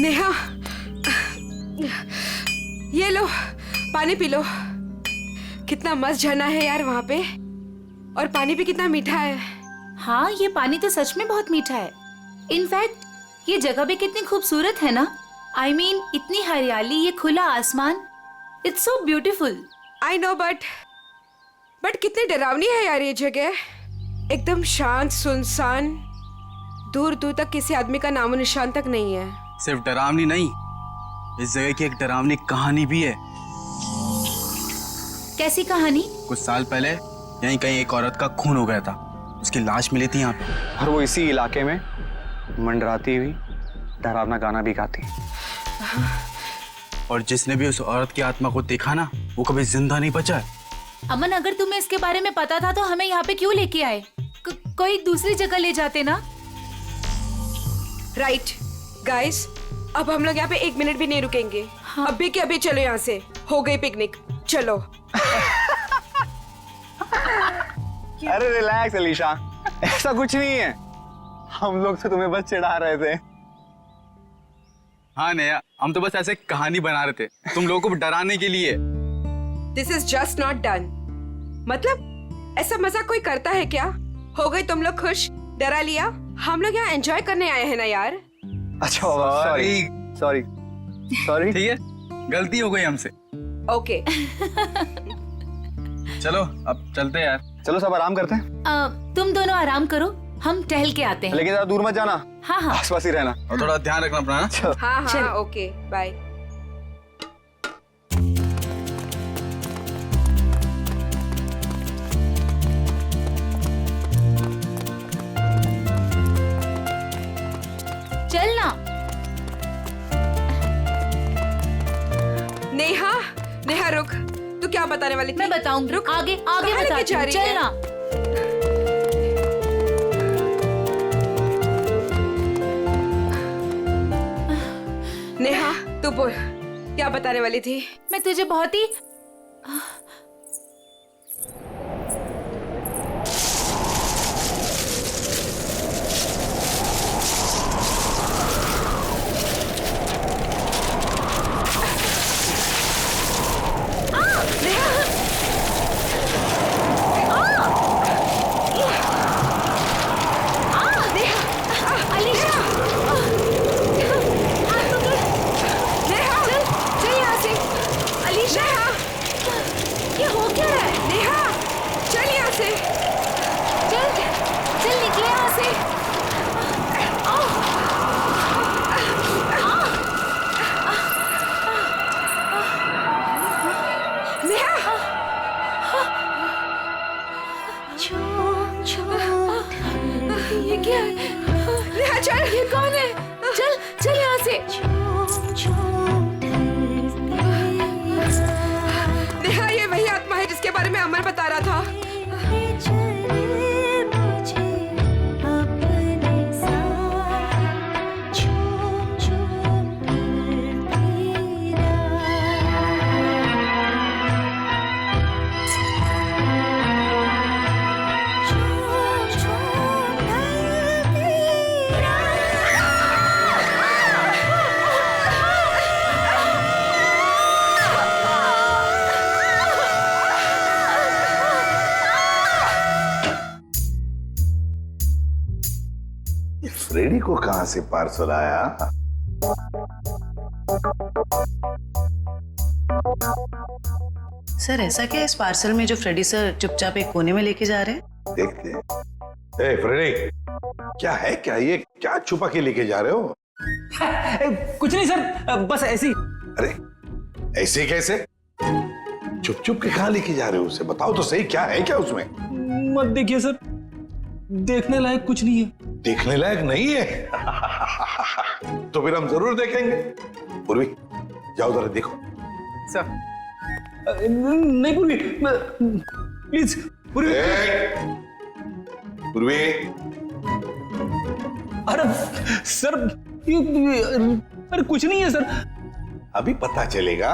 नेहा, ये लो पानी P low. कितना मस्त झरना है यार वहाँ पे, और पानी भी कितना मीठा है। हाँ, ये पानी तो सच में बहुत मीठा है। इनफैक्ट ये जगह भी कितनी खूबसूरत है ना। I mean, इतनी हरियाली, ये खुला आसमान, it's so beautiful. I know, but कितनी डरावनी है यार ये जगह। एकदम शांत, सुनसान, दूर दूर तक किसी आदमी का नामो निशान तक नहीं है। सिर्फ डरावनी नहीं, इस जगह की एक डरावनी कहानी भी है। कैसी कहानी? कुछ साल पहले यहीं कहीं एक औरत का खून हो गया था। उसकी लाश मिली थी यहाँ पे, और वो इसी इलाके में मंडराती हुई डरावना गाना भी गाती। और जिसने भी उस औरत की आत्मा को देखा ना, वो कभी जिंदा नहीं बचा है। अमन, अगर तुम्हें इसके बारे में पता था तो हमें यहाँ पे क्यों लेके आए? कोई दूसरी जगह ले जाते ना। राइट गाइस, अब हम लोग यहाँ पे 1 मिनट भी नहीं रुकेंगे। हाँ। अभी के अभी चलो यहाँ से, हो गई पिकनिक, चलो। अरे रिलैक्स अलीशा, ऐसा कुछ नहीं है। हम लोग तो तुम्हें बस चिढ़ा रहे थे। हाँ नेहा, हम तो बस ऐसे कहानी बना रहे थे तुम लोगों को डराने के लिए। This is just not done. मतलब ऐसा मजाक कोई करता है क्या? हो गई तुम लोग खुश, डरा लिया। हम लोग यहाँ एंजॉय करने आए हैं ना यार। अच्छा सॉरी सॉरी सॉरी। ठीक है, गलती हो गई हमसे। ओके चलो अब चलते हैं यार। चलो सब आराम करते हैं। तुम दोनों आराम करो, हम टहल के आते हैं। लेकिन ज्यादा दूर मत जाना, हाँ हाँ। आसपास ही रहना। और थोड़ा ध्यान रखना अपना। हाँ? हाँ चलो। हाँ, ओके बाय। चलना। नेहा, नेहा रुक, तू क्या बताने वाली थी? मैं बताऊंगी, रुक, आगे कहाँ आगे लेके बताती जा हूँ, रही है? चलना। नेहा तू बोल, क्या बताने वाली थी? मैं तुझे बहुत ही ये क्या है? नेहा चल, ये कौन है? चल चल यहाँ से। नेहा ये वही आत्मा है जिसके बारे में अमर बता रहा था। फ्रेडी को कहां से पार्सल आया? सर ऐसा क्या इस पार्सल में जो फ्रेडी सर चुपचाप एक कोने में लेके जा रहे हैं? देखते हैं। ए फ्रेडी, क्या है क्या ये? क्या छुपा के लेके जा रहे हो? कुछ नहीं सर, बस ऐसी। अरे ऐसे कैसे? चुप चुप के कहां लेके जा रहे हो? उसे बताओ तो सही, क्या है क्या उसमें? मत देखिए सर, देखने लायक कुछ नहीं है। देखने लायक नहीं है? तो फिर हम जरूर देखेंगे। पूर्वी जाओ जरा देखो। सर नहीं पूर्वी, प्लीज पूर्वी। पूर्वी, अरे सर अरे कुछ नहीं है सर। अभी पता चलेगा।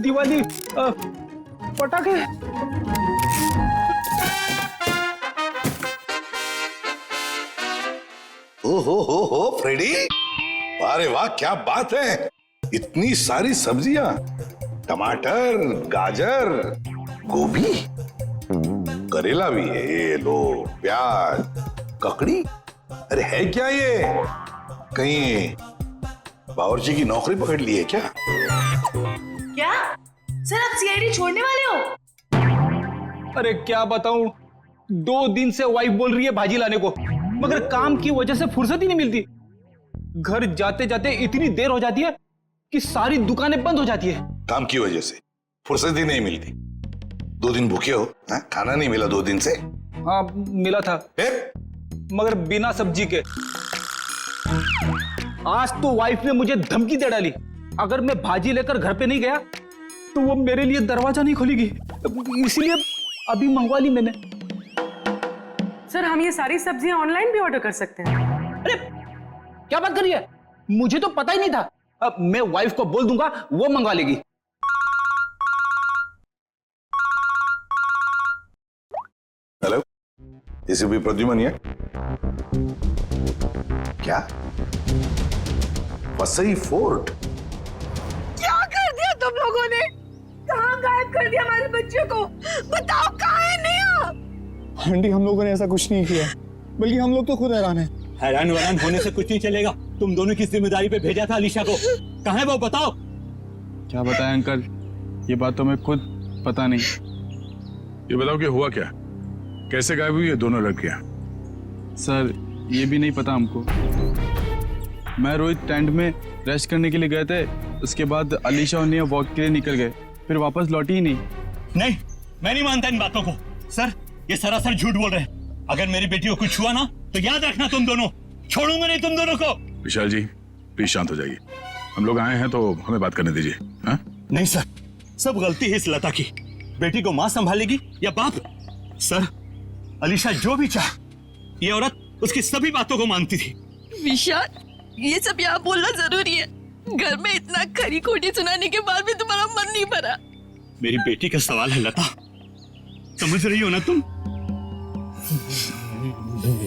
दिवाली पटाखे। हो फ्रेडी, अरे वाह क्या बात है, इतनी सारी सब्जियां, टमाटर, गाजर, गोभी, करेला भी है, ये लो, प्याज, ककड़ी, अरे है क्या ये, कहीं बावर्ची की नौकरी पकड़ ली है क्या? क्या सर आप सीआईडी छोड़ने वाले हो? अरे क्या बताऊं, 2 दिन से वाइफ बोल रही है भाजी लाने को, मगर काम की वजह से फुर्सत ही नहीं मिलती। घर जाते जाते इतनी देर हो जाती है कि सारी दुकानें बंद हो जाती है। काम की वजह से फुर्सत ही नहीं मिलती। 2 दिन भूखे हो, हा? खाना नहीं मिला 2 दिन से? हाँ मिला था, मगर बिना सब्जी के। आज तो वाइफ ने मुझे धमकी दे डाली, अगर मैं भाजी लेकर घर पे नहीं गया तो वो मेरे लिए दरवाजा नहीं खोलेगी, इसीलिए अभी मंगवा ली मैंने। सर हम ये सारी सब्जियां ऑनलाइन भी ऑर्डर कर सकते हैं? अरे क्या बात कर रही है, मुझे तो पता ही नहीं था। अब मैं वाइफ को बोल दूंगा, वो मंगवा लेगी। हेलो, एसीपी प्रद्युमन है क्या? वसई फोर्ट? क्या कर दिया तुम लोगों ने? कहाँ गायब कर दिया हमारे बच्चे को? बताओ कहाँ है नेहा? आंटी हम लोगों ने ऐसा कुछ नहीं किया, बल्कि हम लोग तो खुद हैरान हैं। हैरान वैरान होने से कुछ नहीं चलेगा। तुम दोनों की जिम्मेदारी पे भेजा था अलीशा को, कहाँ है वो बताओ। क्या बताएं अंकल, ये बात तो मैं खुद पता नहीं। ये बताओ कि हुआ क्या, कैसे गायब हुई ये दोनों लड़कियां? सर ये भी नहीं पता हमको। मैं रोहित टेंट में रेस्ट करने के लिए गए थे, उसके बाद अलीशा और नेहा वॉक के लिए निकल गए, फिर वापस लौटी ही नहीं। नहीं, मैं नहीं मानता इन बातों को। सर ये सरासर झूठ बोल रहे हैं। अगर मेरी बेटी को कुछ हुआ ना तो याद रखना तुम दोनों, छोड़ूंगा नहीं तुम दोनों को। विशाल जी प्लीज शांत हो जाइए, हम लोग आए हैं तो हमें बात करने दीजिए। हाँ? नहीं सर, सब गलती है इस लता की। बेटी को माँ संभालेगी या बाप? सर अलीशा जो भी चाहे, ये औरत उसकी सभी बातों को मानती थी। विशाल ये सब यहाँ बोलना जरूरी है? घर में इतना खरी खोटी सुनाने के बाद भी तुम्हारा मन नहीं भरा? मेरी बेटी का सवाल है लता, समझ रही हो ना तुम?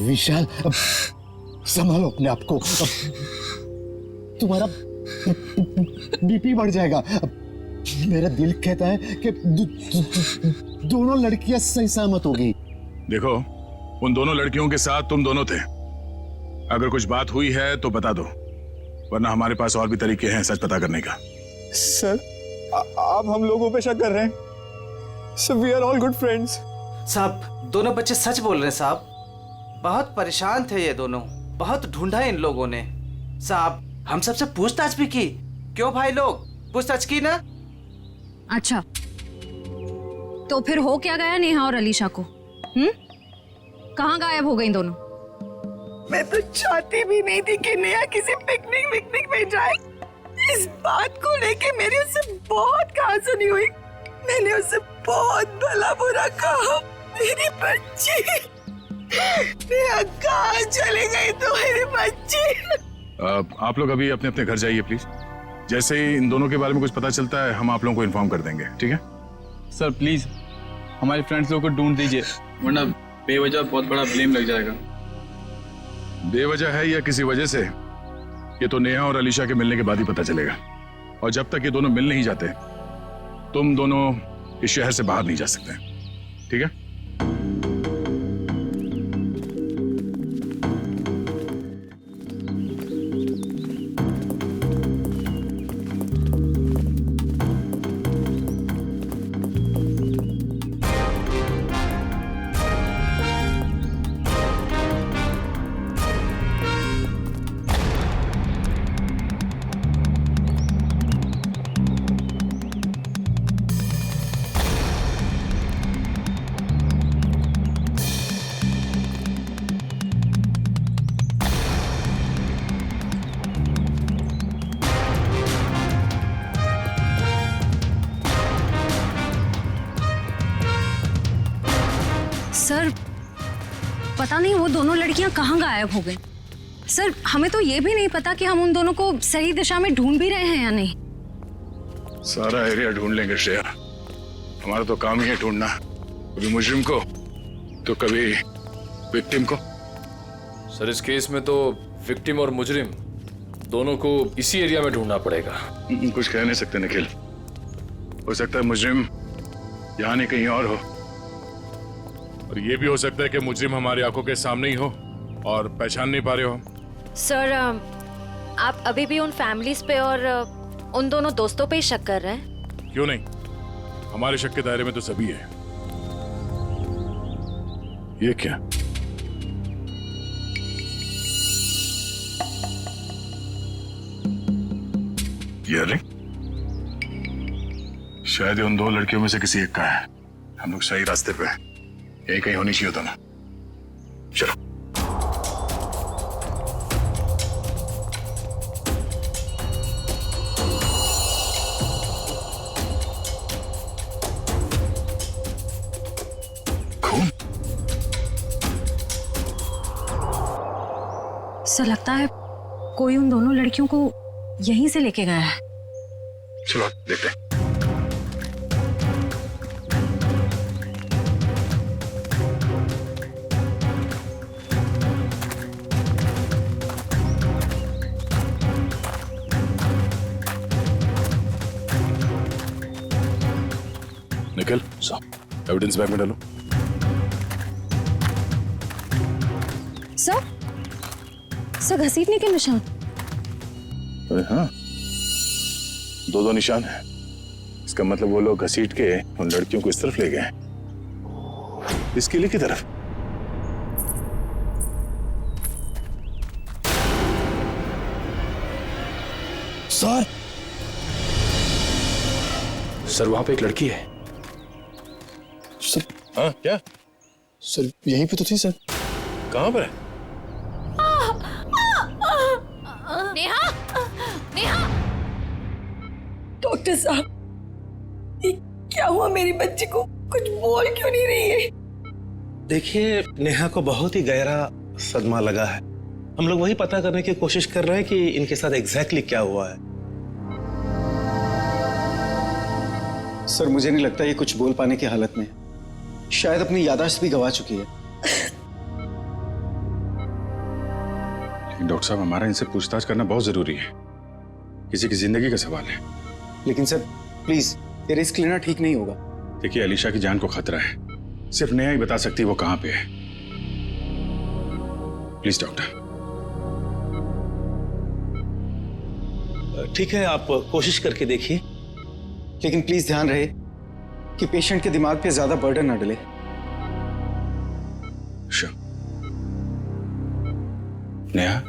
विशाल अब संभालो अपने आप को, तुम्हारा बीपी बढ़ जाएगा। मेरा दिल कहता है कि दोनों लड़कियां सही सहमत हो गई। देखो उन दोनों लड़कियों के साथ तुम दोनों थे, अगर कुछ बात हुई है तो बता दो, वरना हमारे पास और भी तरीके हैं सच पता करने का। सर आप हम लोगों पे शक कर रहे हैं? Sir we are all good friends. साहब दोनों बच्चे सच बोल रहे हैं साहब, बहुत परेशान थे ये दोनों, बहुत ढूंढा इन लोगों ने। साहब हम सबसे पूछताछ भी की, क्यों भाई लोग पूछताछ की ना? अच्छा तो फिर हो क्या गया नेहा और अलीशा को? कहाँ गायब हो गई दोनों? मैं तो चाहती भी नहीं थी कि नेहा किसी पिकनिक में जाए। इस बात को लेके मेरी उससे बहुत कहासुनी हुई। मैंने उससे बहुत भला बुरा कहा। मेरी बच्ची नेहा कहाँ चले गई तो मेरी बच्ची। आप लोग अभी अपने अपने घर जाइए प्लीज। जैसे ही इन दोनों के बारे में कुछ पता चलता है हम आप लोगों को इन्फॉर्म कर देंगे, ठीक है? सर प्लीज हमारे फ्रेंड्स लोगों को ढूंढ दीजिए, वरना बेवजह बहुत बड़ा ब्लेम लग जाएगा। बेवजह है या किसी वजह से, ये तो नेहा और अलीशा के मिलने के बाद ही पता चलेगा। और जब तक ये दोनों मिल नहीं जाते तुम दोनों इस शहर से बाहर नहीं जा सकते, ठीक है? सर पता नहीं वो दोनों लड़कियां कहाँ गायब हो गई। सर हमें तो ये भी नहीं पता कि हम उन दोनों को सही दिशा में ढूंढ भी रहे हैं या नहीं। सारा एरिया ढूंढ लेंगे श्रेया, हमारा तो काम ही है ढूंढना, कभी मुजरिम को तो कभी विक्टिम को। सर इस केस में तो विक्टिम और मुजरिम दोनों को इसी एरिया में ढूंढना पड़ेगा। कुछ कह नहीं सकते निखिल, हो सकता है मुजरिम यहाँ नहीं कहीं और हो, और ये भी हो सकता है कि मुजरिम हमारी आंखों के सामने ही हो और पहचान नहीं पा रहे हो। सर आप अभी भी उन फैमिलीज पे और उन दोनों दोस्तों पे ही शक कर रहे हैं? क्यों नहीं, हमारे शक के दायरे में तो सभी है। ये क्या? ये रिंग शायद ये उन दो लड़कियों में से किसी एक का है। हम लोग सही रास्ते पे हैं। यही कहीं होनी चाहिए होता ना। चलो। खून? सर लगता है कोई उन दोनों लड़कियों को यहीं से लेके गया है। चलो देखते हैं। निकल, एविडेंस बैग में डालो। सर घसीटने के निशान। अरे हाँ, दो निशान है। इसका मतलब वो लोग घसीट के उन लड़कियों को इस तरफ ले गए, इस किले की तरफ। सर वहां पे एक लड़की है। सर हाँ क्या? सर यहीं पे तो थी सर। कहां पर है? नेहा, नेहा। डॉक्टर साहब, ये क्या हुआ मेरी बच्ची को? कुछ बोल क्यों नहीं रही है? देखिए, नेहा को बहुत ही गहरा सदमा लगा है। हम लोग वही पता करने की कोशिश कर रहे हैं कि इनके साथ एग्जैक्टली क्या हुआ है। सर मुझे नहीं लगता ये कुछ बोल पाने की हालत में है। शायद अपनी याददाश्त भी गंवा चुकी है। डॉक्टर साहब, हमारा इनसे पूछताछ करना बहुत जरूरी है। किसी की जिंदगी का सवाल है। लेकिन सर प्लीज, ये रिस्क लेना ठीक नहीं होगा। देखिए, अलीशा की जान को खतरा है। सिर्फ नेहा ही बता सकती है वो कहां पे है। Please doctor. ठीक है, आप कोशिश करके देखिए, लेकिन प्लीज ध्यान रहे कि पेशेंट के दिमाग पे ज्यादा बर्डन ना डले। श्योर। नेहा,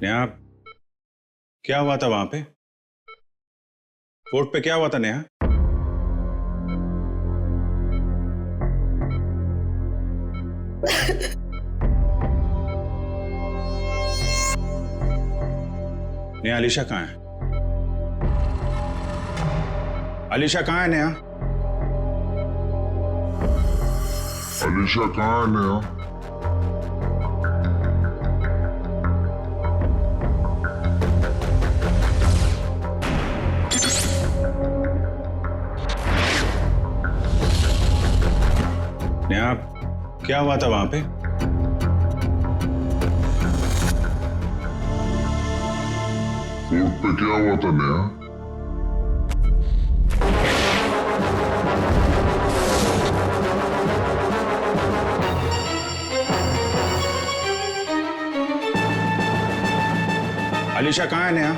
नेहा, क्या हुआ था वहां पे? कोर्ट पे क्या हुआ था नेहा? नेहा, अलीशा कहाँ है? अलीशा कहाँ है नेहा? अलीशा कहाँ है नेहा? नेहा, क्या हुआ था वहां पे? कोर्ट पे क्या हुआ था नेहा? अलीशा कहाँ है नेहा?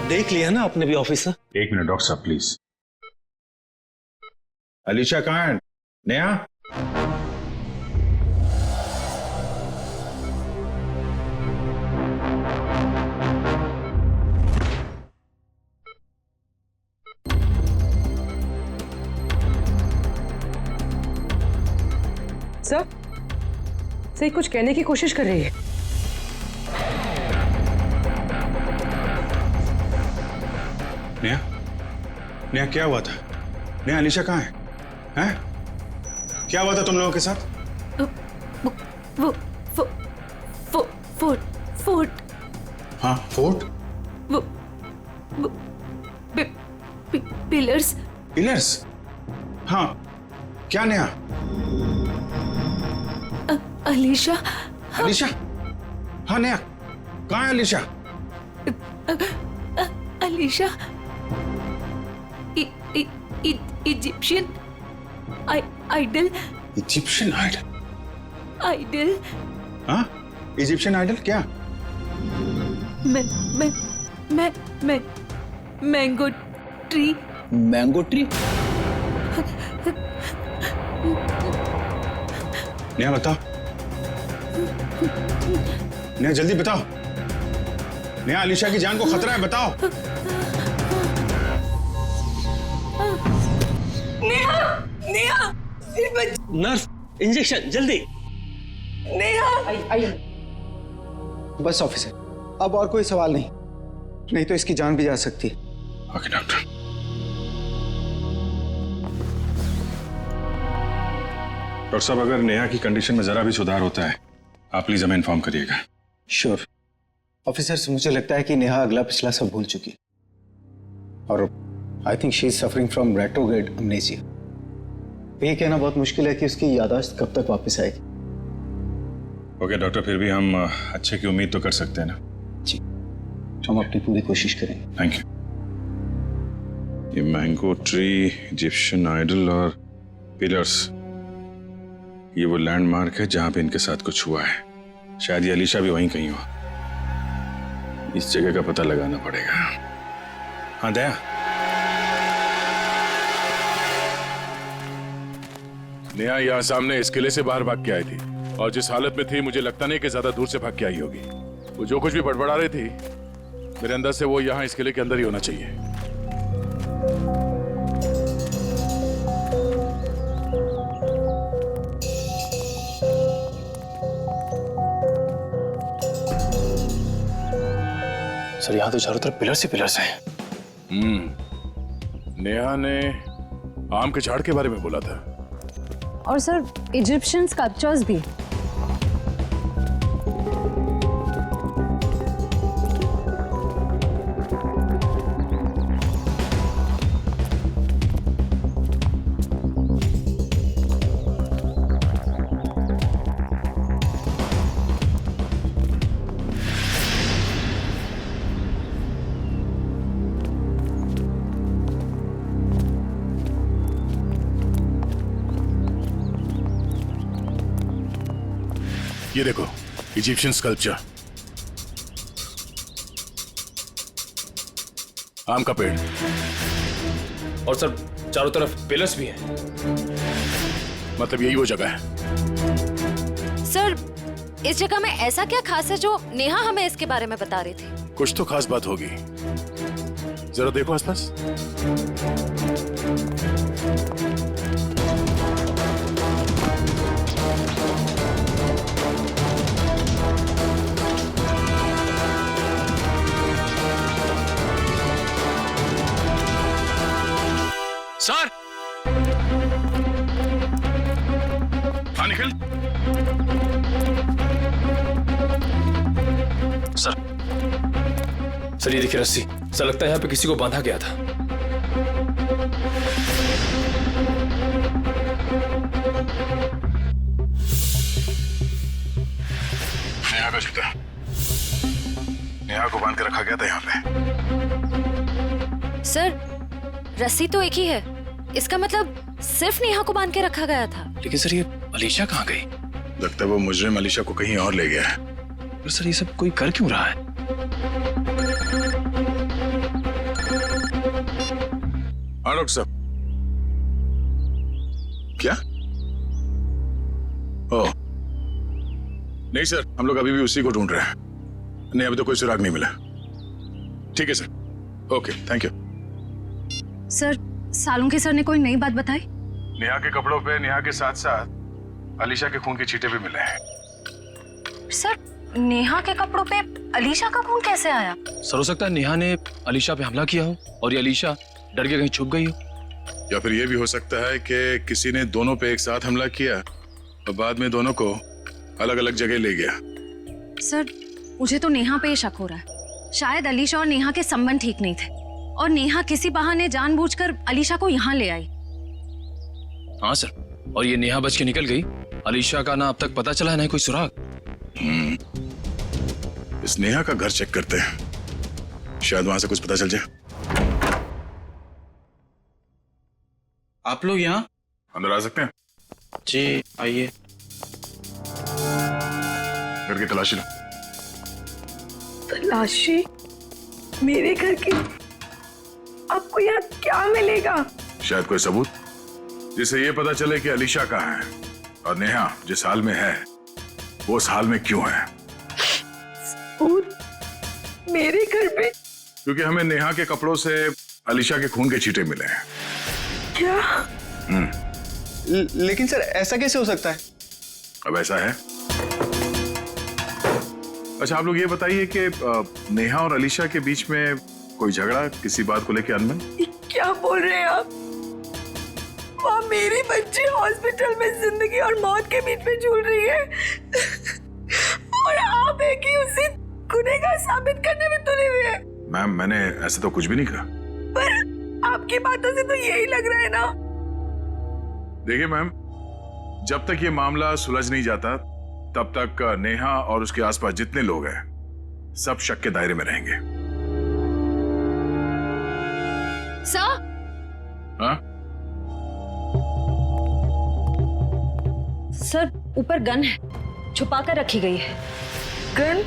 देख लिया ना आपने भी ऑफिसर? एक मिनट डॉक्टर साहब प्लीज। अलीशा कहाँ है नेहा? सर, सही कुछ कहने की कोशिश कर रही है। नेहा, नेहा क्या हुआ था? नेहा, अलीशा कहाँ है? हैं? क्या हुआ था तुम लोगों के साथ? वो फोर्ट हाँ, फोर्ट? वो पिलर्स। पिलर्स? हाँ, क्या नेहा? अलीशा। अलीशा? हाँ नेहा, कहाँ है Alisha? Alisha Egyptian idol. Egyptian idol? Idol? हाँ, इजिप्शियन आइडल क्या? Mango tree. Mango tree? Neha बताओ, नेहा जल्दी बताओ, नेहा अलीशा की जान को खतरा है, बताओ। नेहा, नेहा, नर्स, इंजेक्शन जल्दी। नेहा, बस ऑफिसर, अब और कोई सवाल नहीं, नहीं तो इसकी जान भी जा सकती है। Okay doctor. डॉक्टर साहब, अगर नेहा की कंडीशन में जरा भी सुधार होता है, आप प्लीज हमें इन्फॉर्म करिएगा। श्योर ऑफिसर, मुझे लगता है कि नेहा अगला पिछला सब भूल चुकी है और I think she is suffering from retrograde amnesia. ये कहना बहुत मुश्किल है कि उसकी याददाश्त कब तक वापस आएगी। ओके डॉक्टर, फिर भी हम अच्छे की उम्मीद तो कर सकते हैं ना? जी, हम अपनी पूरी कोशिश करेंगे। Thank you. ये मैंगो ट्री, इजिप्शियन आइडल और पिलर्स, ये वो लैंडमार्क है जहां पे इनके साथ कुछ हुआ है। शायद ये अलीशा भी वहीं कहीं हो। इस जगह का पता लगाना पड़ेगा। हाँ दया, नेहा यहाँ सामने इस किले से बाहर भाग के आई थी और जिस हालत में थी मुझे लगता नहीं कि ज्यादा दूर से भाग के आई होगी। वो जो कुछ भी बड़बड़ा रही थी, मेरे अंदर से वो यहाँ इस किले के अंदर ही होना चाहिए। सर, यहाँ तो चारों तरफ पिलर्स ही पिलर्स हैं। नेहा ने आम के झाड़ के बारे में बोला था। और सर इजिप्शियन स्कल्पचर्स भी। ये देखो, इजिप्शियन स्कल्पचर, आम का पेड़, और सर चारों तरफ पिलर्स भी हैं। मतलब यही वो जगह है। सर, इस जगह में ऐसा क्या खास है जो नेहा हमें इसके बारे में बता रही थी? कुछ तो खास बात होगी, जरा देखो आसपास। सर, हाँ निखिल। सर ये देखिए रस्सी, सर लगता है यहाँ पे किसी को बांधा गया था। नेहा का जूता, नेहा को बांध के रखा गया था यहाँ पे। सर, रस्सी तो एक ही है, इसका मतलब सिर्फ नेहा को बांध के रखा गया था। लेकिन सर ये अलीशा कहाँ गई? लगता है वो मुजरिम अलीशा को कहीं और ले गया है। पर सर ये सब कोई कर क्यों रहा है? हाँ डॉक्टर साहब। क्या? ओह नहीं सर, हम लोग अभी भी उसी को ढूंढ रहे हैं। नहीं, अभी तो कोई सुराग नहीं मिला। ठीक है sir, okay thank you. Sir, Salunke sir ने कोई नई बात बताई? नेहा के कपड़ों पे नेहा के साथ साथ अलीशा के खून के छींटे भी मिले हैं। सर, नेहा के कपड़ों पे अलीशा का खून कैसे आया? सर हो सकता है नेहा ने अलीशा पे हमला किया हो और ये अलीशा डर के कहीं छुप गई हो। या फिर ये भी हो सकता है कि किसी ने दोनों पे एक साथ हमला किया और बाद में दोनों को अलग अलग जगह ले गया। सर मुझे तो नेहा पे शक हो रहा है। शायद अलीशा और नेहा के संबंध ठीक नहीं थे और नेहा किसी बहाने जानबूझकर अलीशा को यहाँ ले आई। हाँ सर, और ये नेहा बच के निकल गई। अलीशा का ना अब तक पता चला है ना कोई सुराग। इस नेहा का घर चेक करते हैं, शायद वहां से कुछ पता चल जाए। आप लोग यहाँ अंदर आ सकते हैं? जी आइए। घर की तलाशी लो। तलाशी? मेरे घर की? आपको यहाँ क्या मिलेगा? शायद कोई सबूत जिससे ये पता चले कि अलीशा कहाँ है और नेहा जिस हाल में है वो उस हाल में क्यों है। सबूत? मेरे घर पे? क्योंकि हमें नेहा के कपड़ों से अलीशा के खून के छींटे मिले हैं। क्या? लेकिन सर ऐसा कैसे हो सकता है? अब ऐसा है। अच्छा आप लोग ये बताइए कि नेहा और अलीशा के बीच में कोई झगड़ा किसी बात को लेकर अनबन? क्या बोल रहे हैं आप? वहाँ मेरी बच्ची हॉस्पिटल में जिंदगी और मौत के बीच में झूल रही है और आप एक ही उसे गुनहगार साबित करने में तुले हुए हैं। मैम मैंने ऐसा तो कुछ भी नहीं कहा। पर आपकी बातों से तो यही लग रहा है ना। देखिए मैम, जब तक ये मामला सुलझ नहीं जाता तब तक नेहा और उसके आसपास जितने लोग हैं सब शक के दायरे में रहेंगे। सर? हाँ? सर ऊपर गन है, छुपा कर रखी गई है। गन?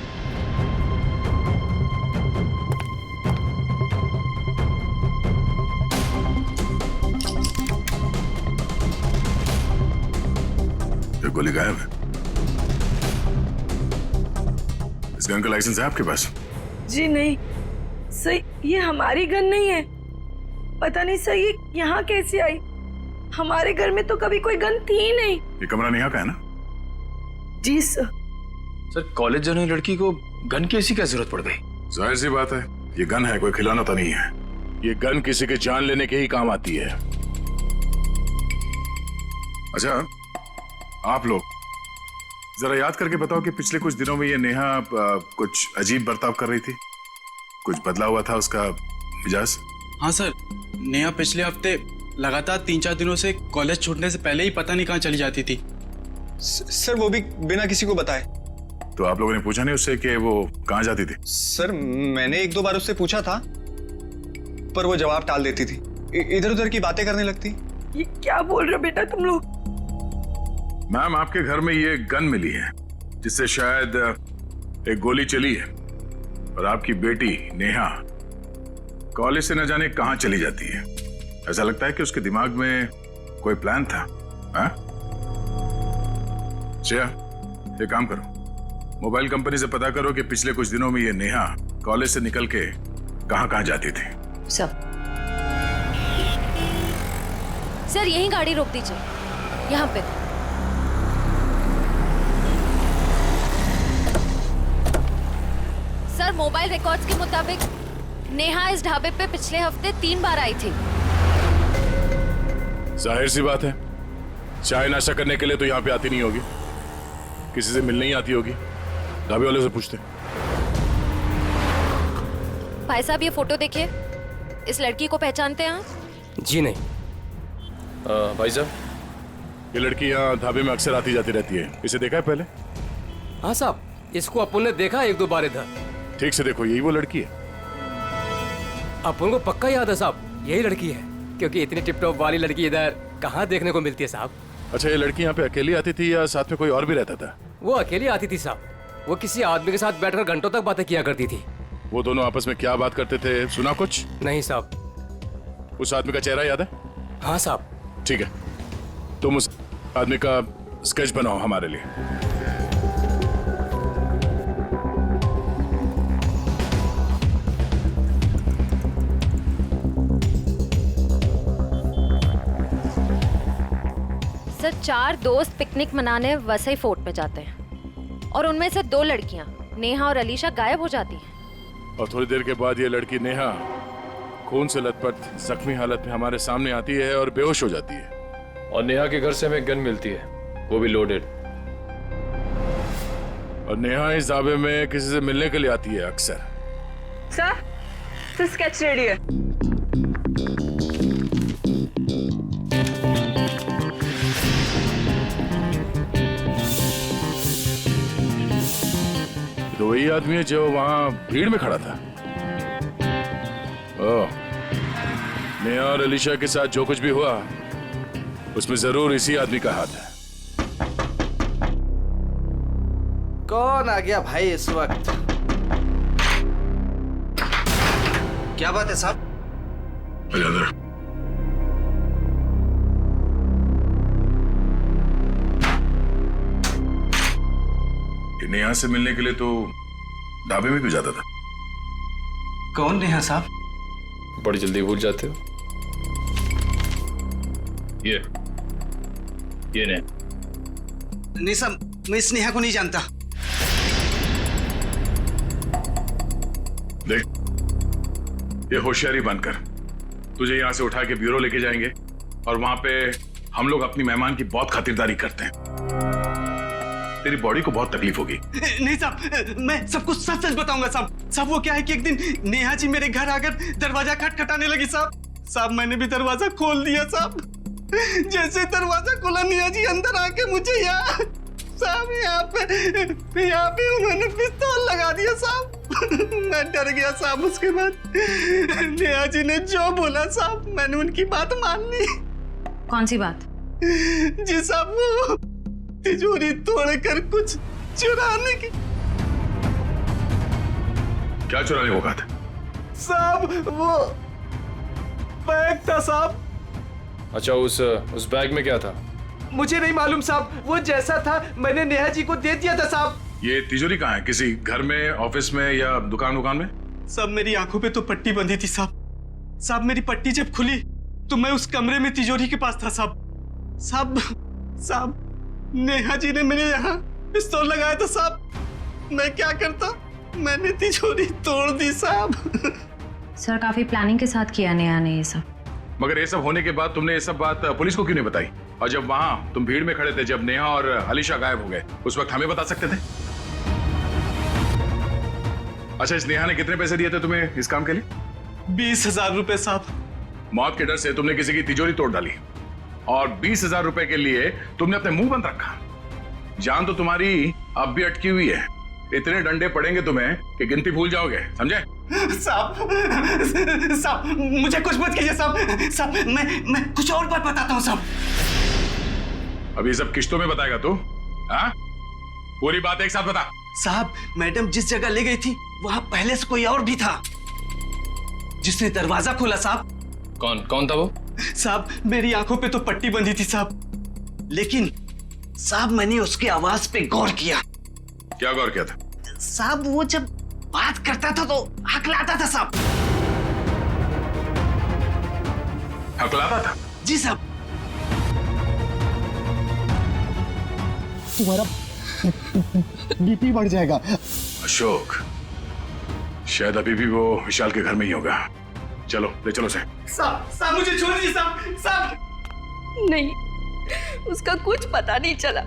ये गोली गायब है। इस गन का लाइसेंस है आपके पास? जी नहीं सर, ये हमारी गन नहीं है। पता नहीं सर ये यहाँ कैसे आई। हमारे घर में तो कभी कोई गन थी ही नहीं। ये कमरा नेहा का है ना? जी सर। सर कॉलेज जाने लड़की को गन की ऐसी क्या जरूरत पड़ गई? जाहिर सी बात है, ये गन है, कोई खिलौना तो नहीं है। ये गन किसी के जान लेने के ही काम आती है। अच्छा आप लोग जरा याद करके बताओ कि पिछले कुछ दिनों में ये नेहा कुछ अजीब बर्ताव कर रही थी, कुछ बदला हुआ था उसका मिजाज? हाँ सर, नेहा पिछले हफ्ते लगातार 3-4 दिनों से कॉलेज छूटने से पहले ही पता नहीं कहाँ चली जाती थी। सर वो भी बिना किसी को बताए। तो आप लोगों ने पूछा नहीं उससे कि वो कहाँ जाती थी? सर मैंने 1-2 बार उससे पूछा था पर वो जवाब टाल देती थी, इधर उधर की बातें करने लगती। ये क्या बोल रहे हो बेटा तुम लोग? मैम आपके घर में ये गन मिली है जिससे शायद एक गोली चली है और आपकी बेटी नेहा कॉलेज से न जाने कहां चली जाती है। ऐसा लगता है कि उसके दिमाग में कोई प्लान था। हाँ? श्रेया ये काम करो, मोबाइल कंपनी से पता करो कि पिछले कुछ दिनों में ये नेहा कॉलेज से निकल के कहां जाती थी। सर यही गाड़ी रोक दीजिए, यहाँ पे। सर मोबाइल रिकॉर्ड्स के मुताबिक नेहा इस ढाबे पे पिछले हफ्ते 3 बार आई थी। जाहिर सी बात है, चाय नाश्ता करने के लिए तो यहाँ पे आती नहीं होगी, किसी से मिलने ही आती होगी। ढाबे वाले से पूछते। भाई साहब ये फोटो देखिए, इस लड़की को पहचानते हैं आप? जी नहीं। भाई साहब ये लड़की यहाँ ढाबे में अक्सर आती जाती रहती है, इसे देखा है पहले? हाँ साहब, इसको अपन ने देखा 1-2 बार इधर। ठीक से देखो, यही वो लड़की है। अपन को पक्का याद है साहब, यही लड़की है, क्योंकि इतनी टिप-टॉप वाली लड़की इधर कहाँ देखने को मिलती है साहब। अच्छा ये लड़की यहाँ पे अकेली आती थी या साथ में कोई और भी रहता था? वो अकेली आती थी साहब, वो किसी आदमी के साथ बैठकर घंटों तक बातें किया करती थी। वो दोनों आपस में क्या बात करते थे, सुना कुछ? नहीं साहब। उस आदमी का चेहरा याद है? हाँ साहब। ठीक है, तुम उस आदमी का स्केच बनाओ हमारे लिए। सर 4 दोस्त पिकनिक मनाने वसई फोर्ट में जाते हैं और उनमें से 2 लड़कियां नेहा और अलीशा गायब हो जाती हैं। और थोड़ी देर के बाद ये लड़की नेहा खून से लथपथ जख्मी हालत में हमारे सामने आती है और बेहोश हो जाती है। और नेहा के घर से हमें गन मिलती है, वो भी लोडेड। और नेहा इस दावे में किसी से मिलने के लिए आती है अक्सर। सर स्केच रेडी है। तो वही आदमी है जो वहां भीड़ में खड़ा था। ओह, नेहा और अलीशा के साथ जो कुछ भी हुआ उसमें जरूर इसी आदमी का हाथ है। कौन आ गया भाई इस वक्त? क्या बात है साहब? नेहा से मिलने के लिए तो ढाबे में क्यों जाता था? कौन नेहा साहब? बड़ी जल्दी भूल जाते हो। ये नेहा। नहीं साहब, मैं इस नेहा को नहीं जानता। देख, ये होशियारी बनकर तुझे यहां से उठा के ब्यूरो लेके जाएंगे और वहां पे हम लोग अपनी मेहमान की बहुत खातिरदारी करते हैं। तेरी बॉडी को बहुत तकलीफ होगी। नहीं साहब, मैं सब कुछ सच सच बताऊंगा साहब। साहब वो क्या है कि एक दिन नेहा जी मेरे घर आकर दरवाजा खटखटाने लगी साहब। मैंने भी दरवाजा खोल दिया साहब। जैसे दरवाजा खोला नेहा जी अंदर आके मुझे यहाँ पे उन्होंने पिस्तौल लगा दिया साहब। मैं डर गया साहब। उसके बाद नेहा जी ने जो बोला साहब, मैंने उनकी बात मान ली। कौन सी बात? जी साहब, वो तिजोरी तोड़कर कुछ चुराने की। क्या चुराने को कहा था? साहब वो बैग था साहब। अच्छा, उस बैग में क्या था? मुझे नहीं मालूम साहब, वो जैसा था मैंने नेहा जी को दे दिया था साहब। ये तिजोरी कहाँ है? किसी घर में, ऑफिस में या दुकान में? सब मेरी आंखों पे तो पट्टी बंधी थी साहब। साहब मेरी पट्टी जब खुली तो मैं उस कमरे में तिजोरी के पास था साहब। साहब नेहा जी ने मेरे यहाँ पिस्तौल लगाया था साहब। मैं क्या करता, मैंने तिजोरी तोड़ दी साहब। सर काफी प्लानिंग के साथ किया नेहा ने ये सब। मगर ये सब होने के बाद तुमने ये सब बात पुलिस को क्यों नहीं बताई? और जब वहां तुम भीड़ में खड़े थे, जब नेहा और अलीशा गायब हो गए, उस वक्त हमें बता सकते थे। अच्छा, इस नेहा ने कितने पैसे दिए थे तुम्हें इस काम के लिए? 20,000 रुपए साहब। मौत के डर से तुमने किसी की तिजोरी तोड़ डाली और 20,000 रुपए के लिए तुमने अपने मुंह बंद रखा। जान तो तुम्हारी अब भी अटकी हुई है। इतने डंडे पड़ेंगे तुम्हें कि गिनती भूल जाओगे, समझे? साहब मुझे कुछ मत कीजिए साहब। मैं कुछ और बात बताता हूँ साहब। अब ये सब किश्तों में बताएगा तू? हाँ? पूरी बात एक साथ बता। साहब मैडम जिस जगह ले गई थी वहां पहले से कोई और भी था जिसने दरवाजा खोला साहब। कौन था वो? साहब मेरी आंखों पे तो पट्टी बंधी थी साहब, लेकिन साहब मैंने उसकी आवाज पे गौर किया। क्या गौर किया था? साहब वो जब बात करता था तो हकलाता था साहब। हकलाता था? जी साहब। तुम्हारा बीपी बढ़ जाएगा। अशोक, शायद अभी भी वो विशाल के घर में ही होगा। चलो ले चलो से। साहब मुझे छोड़ दीजिए साहब। नहीं, उसका कुछ पता नहीं चला।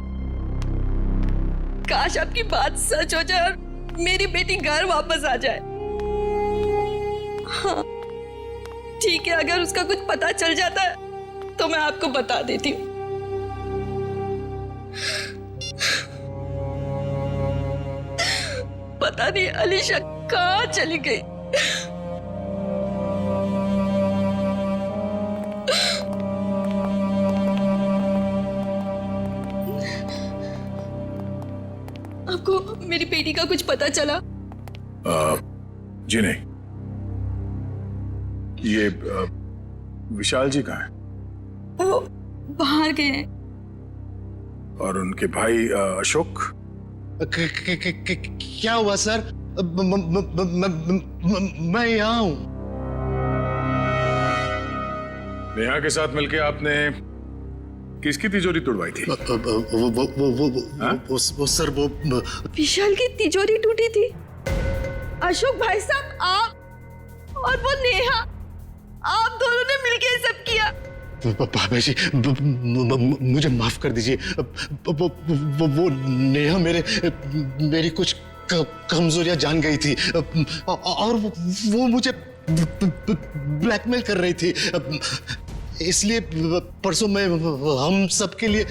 काश आपकी बात सच हो जाए और मेरी बेटी घर वापस आ जाए। हाँ ठीक है, अगर उसका कुछ पता चल जाता है तो मैं आपको बता देती हूँ। पता नहीं अलीशा कहाँ चली गई। आपको मेरी बेटी का कुछ पता चला? जी नहीं। ये विशाल जी कहाँ हैं? वो बाहर गए हैं। और उनके भाई अशोक? क्या हुआ सर? मैं यहाँ हूँ। नेहा के साथ मिलके आपने किसकी तिजोरी तोड़वाई थी? वो सर वो विशाल की तिजोरी टूटी थी। अशोक भाई साहब आप और वो नेहा आप दोनों ने मिलके ये सब किया। भाभी जी मुझे माफ कर दीजिए। वो नेहा मेरी कुछ कमजोरियां जान गई थी और वो मुझे ब्लैकमेल कर रही थी, इसलिए परसों मैं हम सबके लिए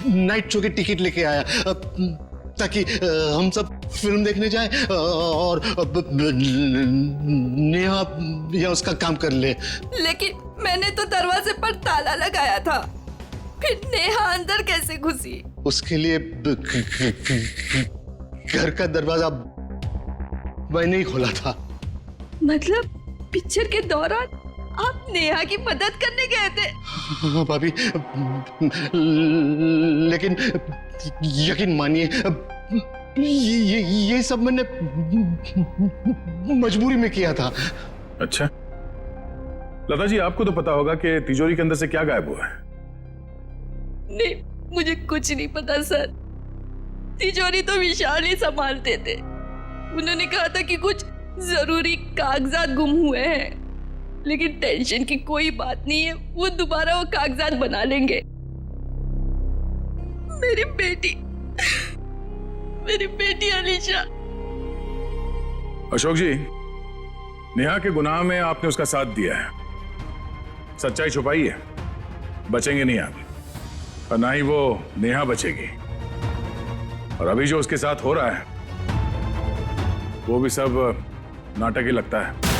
नाइट शो की टिकट लेके आया ताकि हम सब फिल्म देखने जाएं और नेहा या उसका काम कर ले। लेकिन मैंने तो दरवाजे पर ताला लगाया था, फिर नेहा अंदर कैसे घुसी? उसके लिए घर का दरवाजा मैंने ही खोला था। मतलब पिक्चर के दौरान आप नेहा की मदद करने गए थे? हाँ भाभी, लेकिन यकीन मानिए ये सब मैंने मजबूरी में किया था। अच्छा लता जी, आपको तो पता होगा कि तिजोरी के अंदर से क्या गायब हुआ है? नहीं, मुझे कुछ नहीं पता सर। तिजोरी तो विशाल ही संभालते थे। उन्होंने कहा था कि कुछ जरूरी कागजात गुम हुए हैं, लेकिन टेंशन की कोई बात नहीं है, वो दोबारा वो कागजात बना लेंगे। मेरी बेटी अलीशा। अशोक जी, नेहा के गुनाह में आपने उसका साथ दिया है, सच्चाई छुपाई है, बचेंगे नहीं आप, और ना ही वो नेहा बचेगी। और अभी जो उसके साथ हो रहा है वो भी सब नाटक ही लगता है।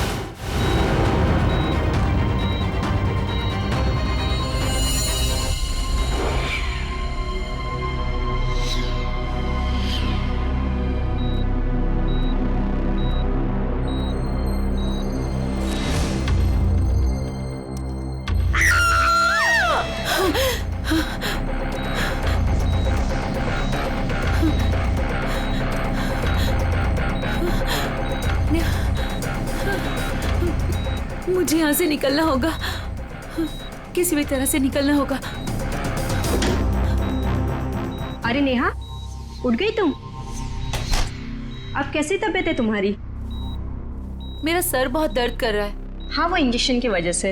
मुझे यहाँ से निकलना होगा, किसी भी तरह से निकलना होगा। अरे नेहा, उठ गई तुम? अब कैसी तबीयत है तुम्हारी? मेरा सर बहुत दर्द कर रहा है। हाँ, वो इंजेक्शन की वजह से।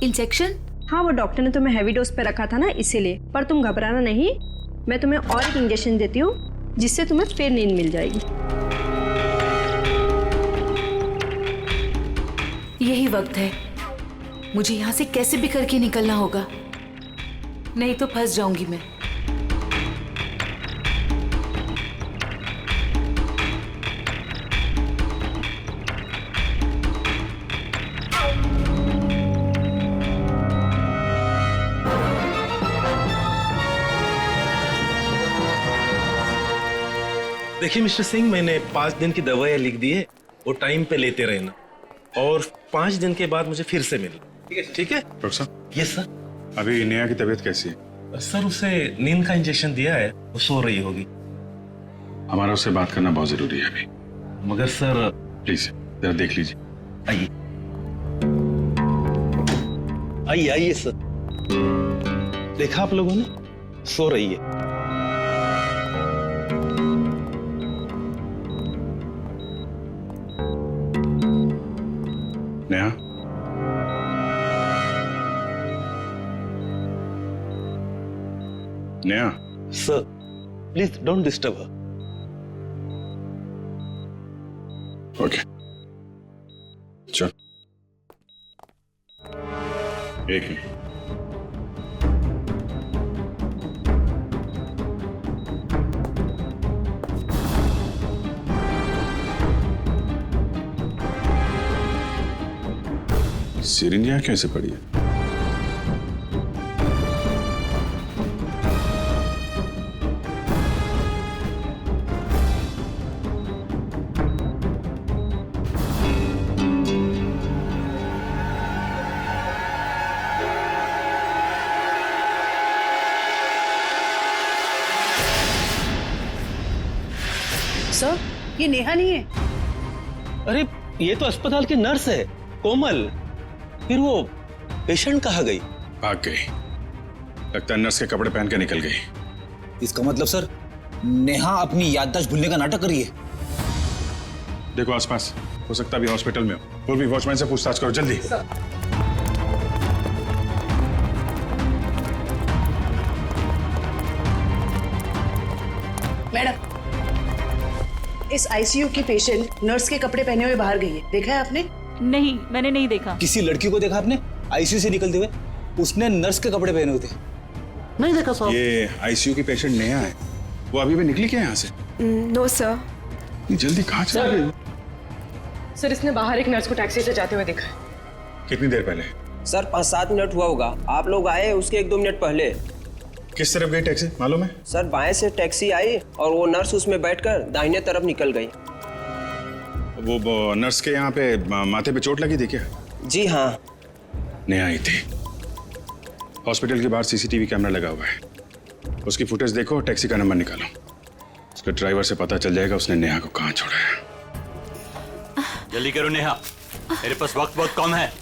इंजेक्शन? हाँ, वो डॉक्टर ने तुम्हें हैवी डोज पे रखा था ना, इसीलिए। पर तुम घबराना नहीं, मैं तुम्हें और एक इंजेक्शन देती हूँ जिससे तुम्हें फिर नींद मिल जाएगी। यही वक्त है, मुझे यहाँ से कैसे भी करके निकलना होगा, नहीं तो फंस जाऊंगी मैं। देखिए मिस्टर सिंह, मैंने 5 दिन की दवाइयाँ लिख दी है, वो टाइम पे लेते रहना और 5 दिन के बाद मुझे फिर से मिलना। ठीक है डॉक्टर साहब? Yes sir. अभी नेहा की तबीयत कैसी है? सर, उसे नींद का इंजेक्शन दिया है, वो सो रही होगी। हमारा उससे बात करना बहुत जरूरी है अभी। मगर सर प्लीज जरा देख लीजिए। आइए आइए आइए सर। देखा आप लोगों ने, सो रही है। Neha, Neha. Sir please don't disturb her. Okay, चल। एक मिनट। सिरिंज यहाँ कैसे पड़ी है? सर, ये नेहा नहीं है। अरे ये तो अस्पताल की नर्स है, कोमल। फिर वो पेशेंट कहाँ गई? भाग गई। लगता है नर्स के कपड़े पहन के निकल गई। इसका मतलब सर, नेहा अपनी याददाश्त भूलने का नाटक कर रही है। देखो आसपास, हो सकता भी हॉस्पिटल में हो। और भी वॉचमैन से पूछताछ करो जल्दी। मैडम, इस आईसीयू की पेशेंट नर्स के कपड़े पहने हुए बाहर गई है, देखा है आपने? नहीं, मैंने नहीं देखा। किसी लड़की को देखा आपने आईसीयू से निकलते हुए? उसने नर्स के कपड़े पहने हुए थे। नहीं देखा साहब। ये आईसीयू की पेशेंट नेहा है, वो अभी भी निकली क्या यहाँ से? No sir. जल्दी कहाँ चल गई? सर, इसने बाहर एक नर्स को टैक्सी से जाते हुए देखा है। कितनी देर पहले? सर 5-7 मिनट हुआ होगा। आप लोग आए उसके 1-2 मिनट पहले। किस तरफ गई टैक्सी मालूम है? सर बाएं से टैक्सी आई और वो नर्स उसमें बैठकर दाहिने तरफ निकल गई। वो नर्स के यहाँ पे माथे पे चोट लगी थी क्या? जी हाँ। नेहा आई थी। हॉस्पिटल के बाहर सीसीटीवी कैमरा लगा हुआ है, उसकी फुटेज देखो, टैक्सी का नंबर निकालो। उसके ड्राइवर से पता चल जाएगा उसने नेहा को कहाँ छोड़ा है। जल्दी करो नेहा, मेरे पास वक्त बहुत कम है।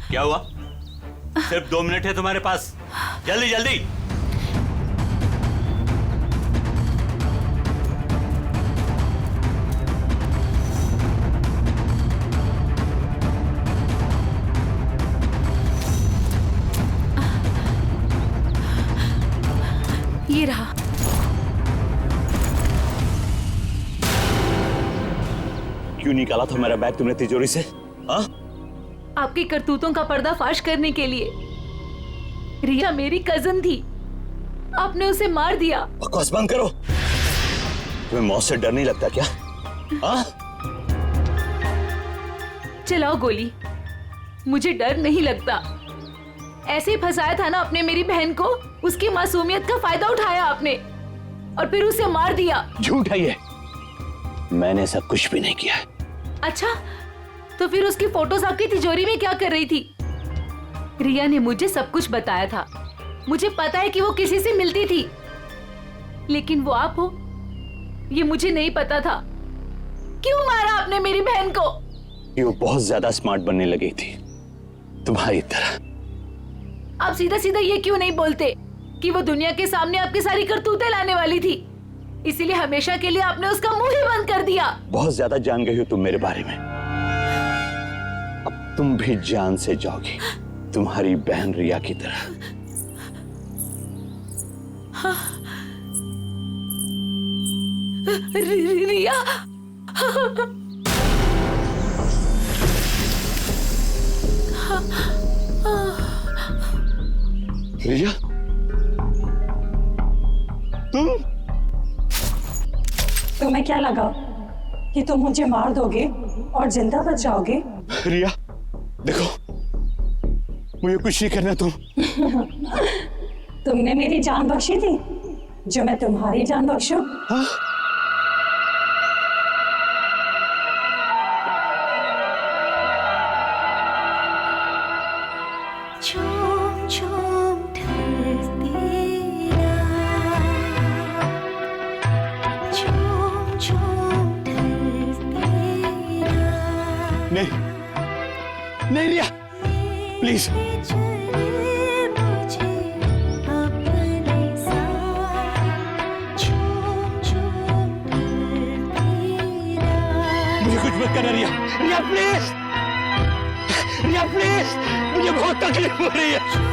क्या हुआ? सिर्फ 2 मिनट है तुम्हारे पास, जल्दी जल्दी। ये रहा। क्यों निकाला था मेरा बैग तुमने तिजोरी से? हाँ? आपकी करतूतों का पर्दाफाश करने के लिए। रिया मेरी कजन थी, आपने उसे मार दिया। बकवास बंद करो। तुम्हें मौत से डर नहीं लगता क्या? हाँ? चलाओ गोली, मुझे डर नहीं लगता। ऐसे ही फंसाया था ना आपने मेरी बहन को, उसकी मासूमियत का फायदा उठाया आपने और फिर उसे मार दिया। झूठ है ये, मैंने सब कुछ भी नहीं किया। अच्छा, तो फिर उसकी फोटोज आपकी तिजोरी में क्या कर रही थी? रिया ने मुझे सब कुछ बताया था। मुझे पता है कि वो किसी से मिलती थी, लेकिन वो आप हो ये मुझे नहीं पता था। क्यों मारा आपने मेरी बहन को? वो बहुत ज्यादा स्मार्ट बनने लगी थी तुम्हारी तरह। आप सीधा सीधा ये क्यों नहीं बोलते कि वो दुनिया के सामने आपकी सारी करतूतें लाने वाली थी, इसीलिए हमेशा के लिए आपने उसका मुंह ही बंद कर दिया। बहुत ज्यादा जान गई हो तुम मेरे बारे में, अब तुम भी जान से जाओगी तुम्हारी बहन रिया की तरह। हाँ। रिया रिया, तुम्हें क्या लगा कि तुम मुझे मार दोगे और जिंदा बच जाओगे? रिया देखो, मुझे कुछ नहीं करना। तुमने मेरी जान बख्शी थी, जो मैं तुम्हारी जान बख्शूं? हाँ? नहीं नहीं रिया, प्लीज। मुझे कुछ मत करना रिया। रिया प्लीज, रिया प्लीज, मुझे बहुत तकलीफ हो रही है।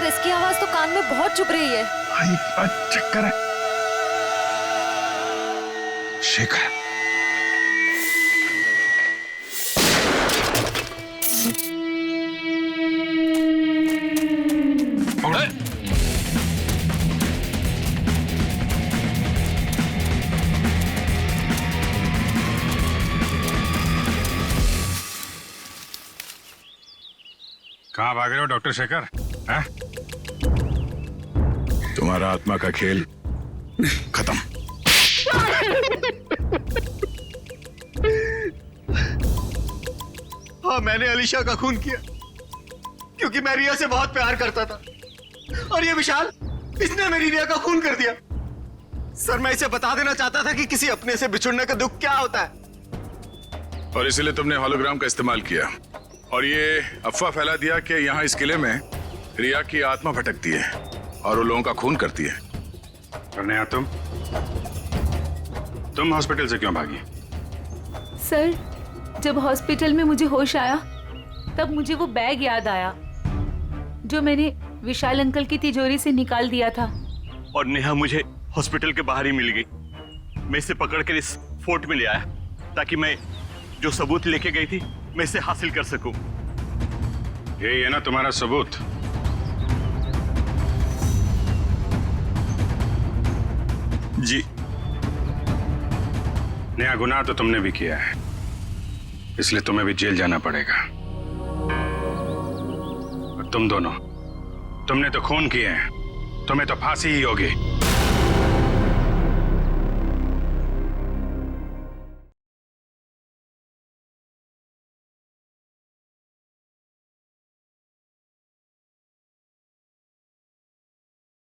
इसकी आवाज तो कान में बहुत चुभ रही है। चक्कर है, शेखर। कहाँ भाग रहे हो डॉक्टर शेखर? हैं? तुम्हारा आत्मा का खेल खत्म। हाँ, मैंने अलीशा का खून किया क्योंकि मैं रिया से बहुत प्यार करता था, और ये विशाल, इसने मेरी रिया का खून कर दिया। सर, मैं इसे बता देना चाहता था कि किसी अपने से बिछुड़ने का दुख क्या होता है। और इसीलिए तुमने हॉलोग्राम का इस्तेमाल किया और ये अफवाह फैला दिया कि यहाँ इस किले में रिया की आत्मा भटकती है और वो लोगों का खून करती है। और नेहा, तुम हॉस्पिटल से क्यों भागी? सर, जब हॉस्पिटल में मुझे होश आया तब मुझे वो बैग याद आया जो मैंने विशाल अंकल की तिजोरी से निकाल दिया था। और नेहा मुझे हॉस्पिटल के बाहर ही मिल गई। मैं इसे पकड़कर इस फोर्ट में ले आया ताकि मैं जो सबूत लेके गई थी मैं इसे हासिल कर सकूं। यही है ना तुम्हारा सबूत? जी। नया गुनाह तो तुमने भी किया है, इसलिए तुम्हें भी जेल जाना पड़ेगा। और तुम दोनों, तुमने तो खून किए हैं, तुम्हें तो फांसी ही होगी।